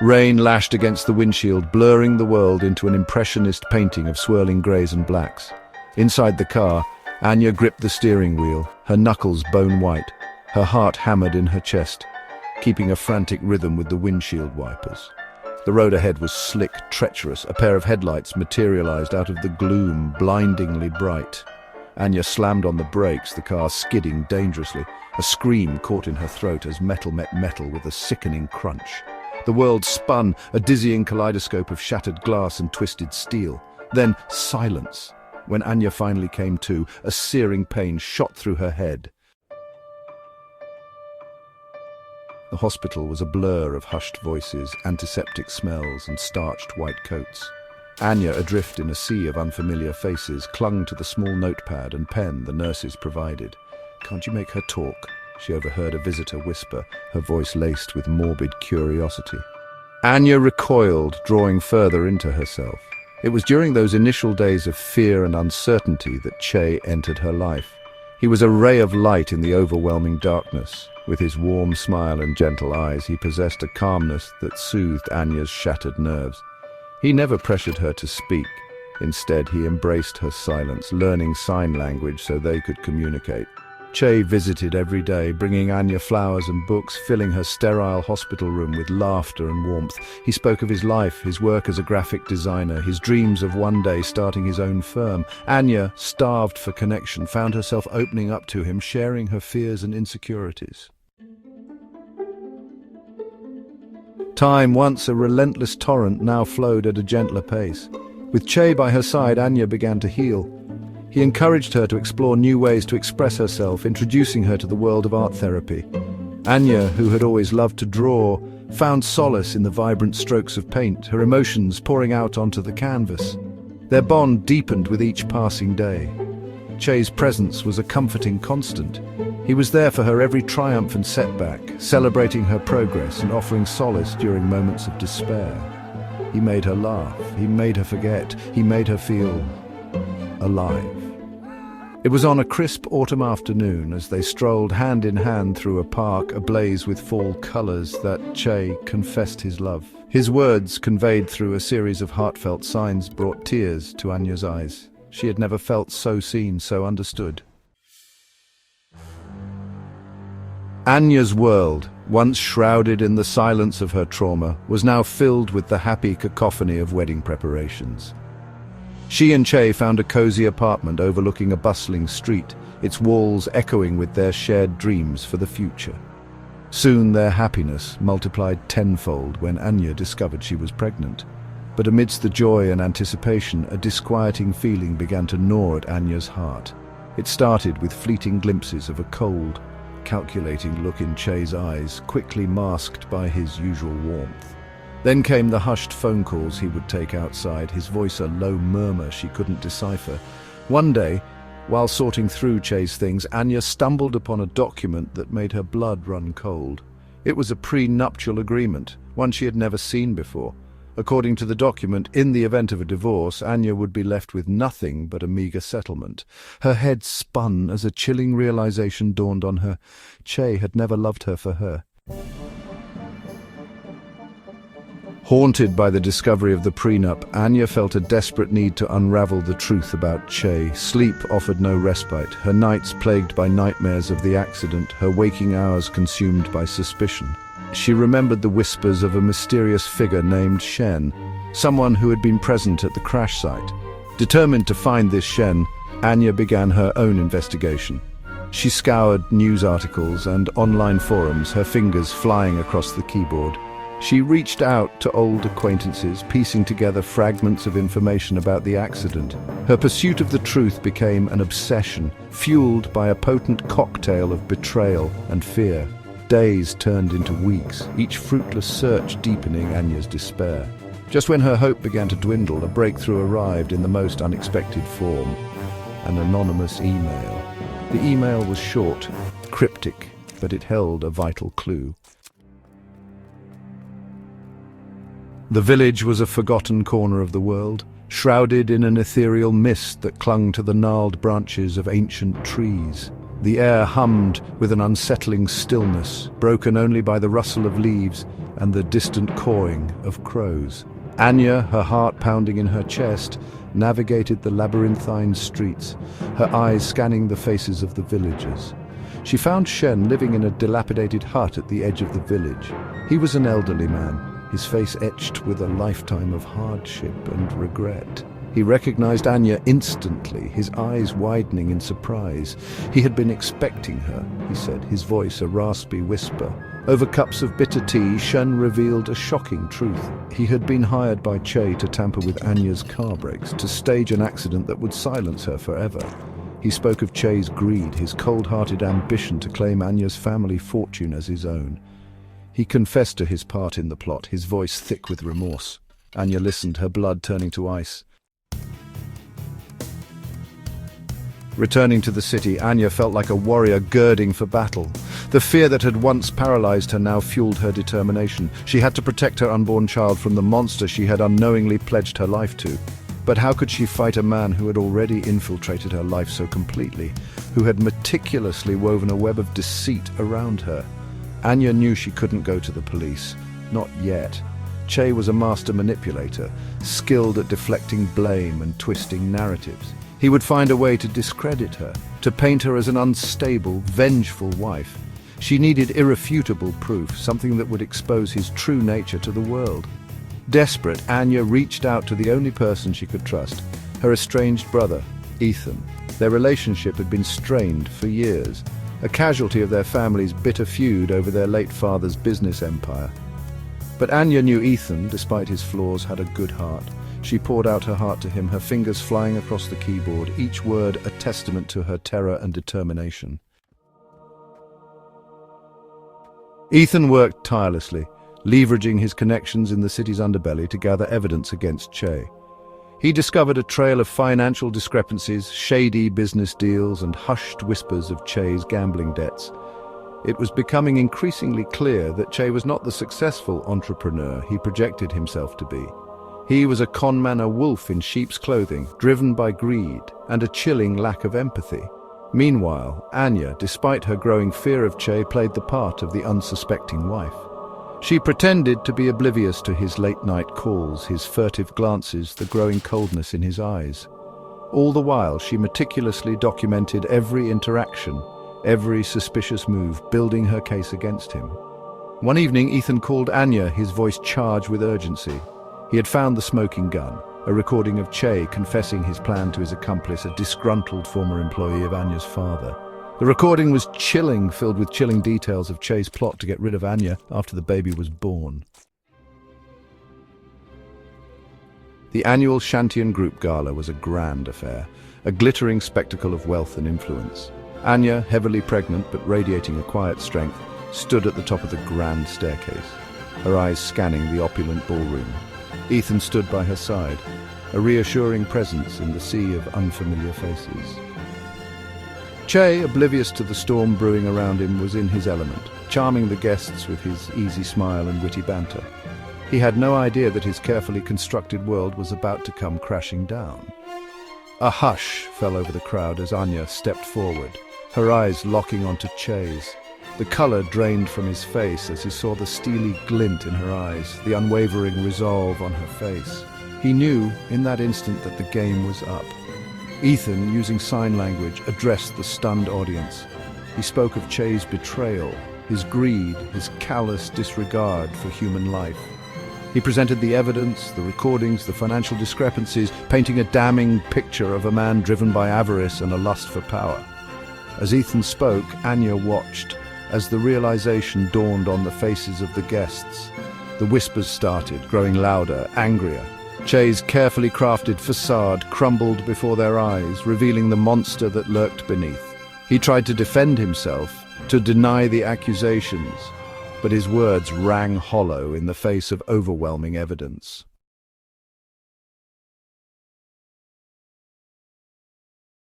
Rain lashed against the windshield, blurring the world into an impressionist painting of swirling greys and blacks. Inside the car, Anya gripped the steering wheel, her knuckles bone-white, her heart hammered in her chest, keeping a frantic rhythm with the windshield wipers. The road ahead was slick, treacherous. A pair of headlights materialized out of the gloom, blindingly bright. Anya slammed on the brakes, the car skidding dangerously. A scream caught in her throat as metal met metal with a sickening crunch. The world spun, a dizzying kaleidoscope of shattered glass and twisted steel. Then silence. When Anya finally came to, a searing pain shot through her head. The hospital was a blur of hushed voices, antiseptic smells, and starched white coats. Anya, adrift in a sea of unfamiliar faces, clung to the small notepad and pen the nurses provided. "Can't you make her talk?" she overheard a visitor whisper, her voice laced with morbid curiosity. Anya recoiled, drawing further into herself. It was during those initial days of fear and uncertainty that Che entered her life. He was a ray of light in the overwhelming darkness. With his warm smile and gentle eyes, he possessed a calmness that soothed Anya's shattered nerves. He never pressured her to speak. Instead, he embraced her silence, learning sign language so they could communicate. Che visited every day, bringing Anya flowers and books, filling her sterile hospital room with laughter and warmth. He spoke of his life, his work as a graphic designer, his dreams of one day starting his own firm. Anya, starved for connection, found herself opening up to him, sharing her fears and insecurities. Time, once a relentless torrent, now flowed at a gentler pace. With Che by her side, Anya began to heal. He encouraged her to explore new ways to express herself, introducing her to the world of art therapy. Anya, who had always loved to draw, found solace in the vibrant strokes of paint, her emotions pouring out onto the canvas. Their bond deepened with each passing day. Che's presence was a comforting constant. He was there for her every triumph and setback, celebrating her progress and offering solace during moments of despair. He made her laugh, he made her forget, he made her feel alive. It was on a crisp autumn afternoon, as they strolled hand in hand through a park ablaze with fall colors, that Che confessed his love. His words, conveyed through a series of heartfelt signs, brought tears to Anya's eyes. She had never felt so seen, so understood. Anya's world, once shrouded in the silence of her trauma, was now filled with the happy cacophony of wedding preparations. She and Che found a cozy apartment overlooking a bustling street, its walls echoing with their shared dreams for the future. Soon their happiness multiplied tenfold when Anya discovered she was pregnant. But amidst the joy and anticipation, a disquieting feeling began to gnaw at Anya's heart. It started with fleeting glimpses of a cold, calculating look in Che's eyes, quickly masked by his usual warmth. Then came the hushed phone calls he would take outside, his voice a low murmur she couldn't decipher. One day, while sorting through Che's things, Anya stumbled upon a document that made her blood run cold. It was a prenuptial agreement, one she had never seen before. According to the document, in the event of a divorce, Anya would be left with nothing but a meager settlement. Her head spun as a chilling realization dawned on her. Che had never loved her for her. Haunted by the discovery of the prenup, Anya felt a desperate need to unravel the truth about Che. Sleep offered no respite, her nights plagued by nightmares of the accident, her waking hours consumed by suspicion. She remembered the whispers of a mysterious figure named Shen, someone who had been present at the crash site. Determined to find this Shen, Anya began her own investigation. She scoured news articles and online forums, her fingers flying across the keyboard. She reached out to old acquaintances, piecing together fragments of information about the accident. Her pursuit of the truth became an obsession, fueled by a potent cocktail of betrayal and fear. Days turned into weeks, each fruitless search deepening Anya's despair. Just when her hope began to dwindle, a breakthrough arrived in the most unexpected form: an anonymous email. The email was short, cryptic, but it held a vital clue. The village was a forgotten corner of the world, shrouded in an ethereal mist that clung to the gnarled branches of ancient trees. The air hummed with an unsettling stillness, broken only by the rustle of leaves and the distant cawing of crows. Anya, her heart pounding in her chest, navigated the labyrinthine streets, her eyes scanning the faces of the villagers. She found Shen living in a dilapidated hut at the edge of the village. He was an elderly man, his face etched with a lifetime of hardship and regret. He recognized Anya instantly, his eyes widening in surprise. He had been expecting her, he said, his voice a raspy whisper. Over cups of bitter tea, Shen revealed a shocking truth. He had been hired by Che to tamper with Anya's car brakes, to stage an accident that would silence her forever. He spoke of Che's greed, his cold-hearted ambition to claim Anya's family fortune as his own. He confessed to his part in the plot, his voice thick with remorse. Anya listened, her blood turning to ice. Returning to the city, Anya felt like a warrior girding for battle. The fear that had once paralyzed her now fueled her determination. She had to protect her unborn child from the monster she had unknowingly pledged her life to. But how could she fight a man who had already infiltrated her life so completely, who had meticulously woven a web of deceit around her? Anya knew she couldn't go to the police. Not yet. Che was a master manipulator, skilled at deflecting blame and twisting narratives. He would find a way to discredit her, to paint her as an unstable, vengeful wife. She needed irrefutable proof, something that would expose his true nature to the world. Desperate, Anya reached out to the only person she could trust, her estranged brother, Ethan. Their relationship had been strained for years, a casualty of their family's bitter feud over their late father's business empire. But Anya knew Ethan, despite his flaws, had a good heart. She poured out her heart to him, her fingers flying across the keyboard, each word a testament to her terror and determination. Ethan worked tirelessly, leveraging his connections in the city's underbelly to gather evidence against Che. He discovered a trail of financial discrepancies, shady business deals, and hushed whispers of Che's gambling debts. It was becoming increasingly clear that Che was not the successful entrepreneur he projected himself to be. He was a conman, a wolf in sheep's clothing, driven by greed and a chilling lack of empathy. Meanwhile, Anya, despite her growing fear of Che, played the part of the unsuspecting wife. She pretended to be oblivious to his late-night calls, his furtive glances, the growing coldness in his eyes. All the while, she meticulously documented every interaction, every suspicious move, building her case against him. One evening, Ethan called Anya, his voice charged with urgency. He had found the smoking gun, a recording of Che confessing his plan to his accomplice, a disgruntled former employee of Anya's father. The recording was chilling, filled with chilling details of Che's plot to get rid of Anya after the baby was born. The annual Shantian Group Gala was a grand affair, a glittering spectacle of wealth and influence. Anya, heavily pregnant but radiating a quiet strength, stood at the top of the grand staircase, her eyes scanning the opulent ballroom. Ethan stood by her side, a reassuring presence in the sea of unfamiliar faces. Che, oblivious to the storm brewing around him, was in his element, charming the guests with his easy smile and witty banter. He had no idea that his carefully constructed world was about to come crashing down. A hush fell over the crowd as Anya stepped forward, her eyes locking onto Che's. The color drained from his face as he saw the steely glint in her eyes, the unwavering resolve on her face. He knew in that instant that the game was up. Ethan, using sign language, addressed the stunned audience. He spoke of Che's betrayal, his greed, his callous disregard for human life. He presented the evidence, the recordings, the financial discrepancies, painting a damning picture of a man driven by avarice and a lust for power. As Ethan spoke, Anya watched. As the realization dawned on the faces of the guests, the whispers started, growing louder, angrier. Che's carefully crafted facade crumbled before their eyes, revealing the monster that lurked beneath. He tried to defend himself, to deny the accusations, but his words rang hollow in the face of overwhelming evidence.